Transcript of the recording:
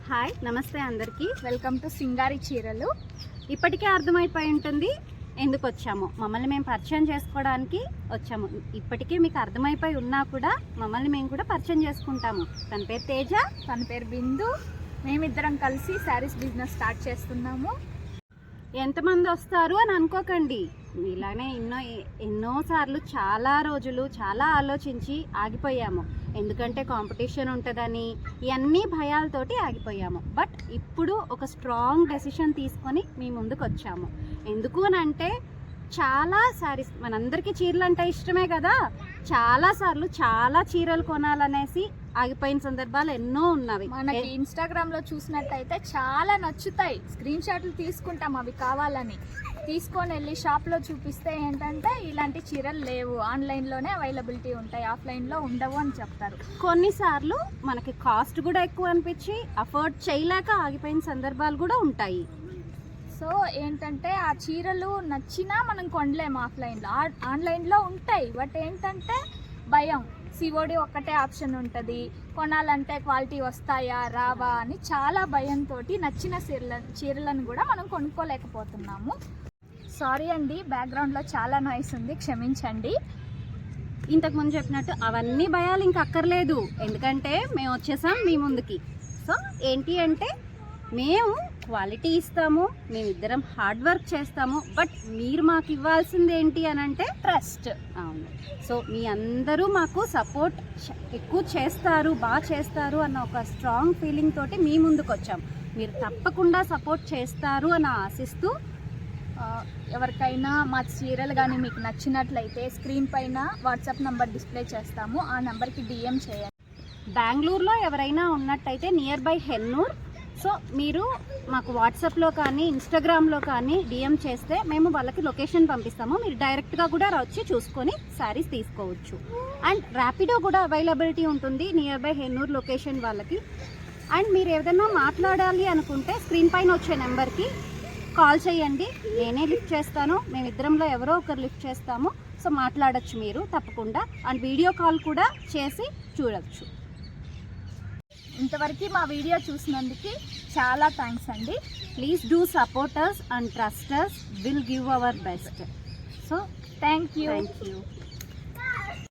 Hi నమస్తే అందరికీ. Welcome to సింగారి చీరలు. ఇప్పటికే అర్థమైపోయి ఉంటుంది ఎందుకు వచ్చాము. మమ్మల్ని మేము పరిచయం చేసుకోవడానికి వచ్చాము. ఇప్పటికే మీకు అర్థమైపోయి ఉన్నా కూడా మమ్మల్ని మేము కూడా పరిచయం చేసుకుంటాము. తన పేరు తేజ, తన పేరు బిందు. మేమిద్దరం కలిసి శారీస్ బిజినెస్ స్టార్ట్ చేస్తున్నాము. ఎంతమంది వస్తారు అని అనుకోకండి. ఇలానే ఎన్నోసార్లు చాలా రోజులు చాలా ఆలోచించి ఆగిపోయాము. ఎందుకంటే కాంపిటీషన్ ఉంటుందని ఇవన్నీ భయాలతోటి ఆగిపోయాము. బట్ ఇప్పుడు ఒక స్ట్రాంగ్ డెసిషన్ తీసుకొని మీ ముందుకు వచ్చాము. ఎందుకు అని అంటే చాలా శారీస్, మనందరికీ చీరలు అంటే ఇష్టమే కదా. చాలాసార్లు చాలా చీరలు కొనాలనేసి ఆగిపోయిన సందర్భాలు ఎన్నో ఉన్నవి. మనకి ఇన్స్టాగ్రామ్ లో చూసినట్టయితే చాలా నచ్చుతాయి. స్క్రీన్ షాట్లు తీసుకుంటాం అవి కావాలని. తీసుకొని వెళ్ళి షాప్ లో చూపిస్తే ఏంటంటే ఇలాంటి చీరలు లేవు, ఆన్లైన్ లోనే అవైలబిలిటీ ఉంటాయి, ఆఫ్లైన్ లో ఉండవు అని చెప్తారు. కొన్నిసార్లు మనకి కాస్ట్ కూడా ఎక్కువ అనిపించి అఫోర్డ్ చేయలేక ఆగిపోయిన సందర్భాలు కూడా ఉంటాయి. సో ఏంటంటే ఆ చీరలు నచ్చినా మనం కొనలేము ఆఫ్లైన్లో. ఆన్లైన్లో ఉంటాయి, బట్ ఏంటంటే భయం. సిఓడి ఒక్కటే ఆప్షన్ ఉంటుంది. కొనాలంటే క్వాలిటీ వస్తాయా రావా అని చాలా భయంతో నచ్చిన చీరలను కూడా మనం కొనుక్కోలేకపోతున్నాము. సారీ అండి, బ్యాక్గ్రౌండ్లో చాలా నాయిస్ ఉంది, క్షమించండి. ఇంతకుముందు చెప్పినట్టు అవన్నీ భయాలు ఇంక అక్కర్లేదు. ఎందుకంటే మేము వచ్చేసాం మీ ముందుకి. సో ఏంటి అంటే మేము క్వాలిటీ ఇస్తాము, మేమిద్దరం హార్డ్ వర్క్ చేస్తాము. బట్ మీరు మాకు ఇవ్వాల్సింది ఏంటి అని అంటే ట్రస్ట్. అవును. సో మీ అందరూ మాకు సపోర్ట్ ఎక్కువ చేస్తారు, బాగా చేస్తారు అన్న ఒక స్ట్రాంగ్ ఫీలింగ్ తోటి మీ ముందుకు వచ్చాం. మీరు తప్పకుండా సపోర్ట్ చేస్తారు అని ఆశిస్తూ, ఎవరికైనా మా చీరలు కానీ మీకు నచ్చినట్లయితే స్క్రీన్ పైన వాట్సాప్ నంబర్ డిస్ప్లే చేస్తాము. ఆ నెంబర్కి డిఎం చేయండి. బెంగళూరులో ఎవరైనా ఉన్నట్టయితే నియర్ బై హెన్నూర్. సో మీరు మాకు వాట్సాప్లో కానీ ఇన్స్టాగ్రామ్లో కానీ డిఎం చేస్తే మేము వాళ్ళకి లొకేషన్ పంపిస్తాము. మీరు డైరెక్ట్గా కూడా వచ్చి చూసుకొని శారీస్ తీసుకోవచ్చు. అండ్ ర్యాపిడో కూడా అవైలబిలిటీ ఉంటుంది నియర్ బై హెన్నూర్ లొకేషన్ వాళ్ళకి. అండ్ మీరు ఏదైనా మాట్లాడాలి అనుకుంటే స్క్రీన్ పైన వచ్చే నెంబర్కి కాల్ చేయండి, నేనే లిఫ్ట్ చేస్తాను. మేమిద్దరంలో ఎవరో ఒకరు లిఫ్ట్ చేస్తాము. సో మాట్లాడచ్చు మీరు తప్పకుండా. అండ్ వీడియో కాల్ కూడా చేసి చూడవచ్చు. ఇంతవరకు మా వీడియో చూసినందుకు చాలా థ్యాంక్స్ అండి. Please do support us and trust us. We'll give our best. So thank you. Thank you.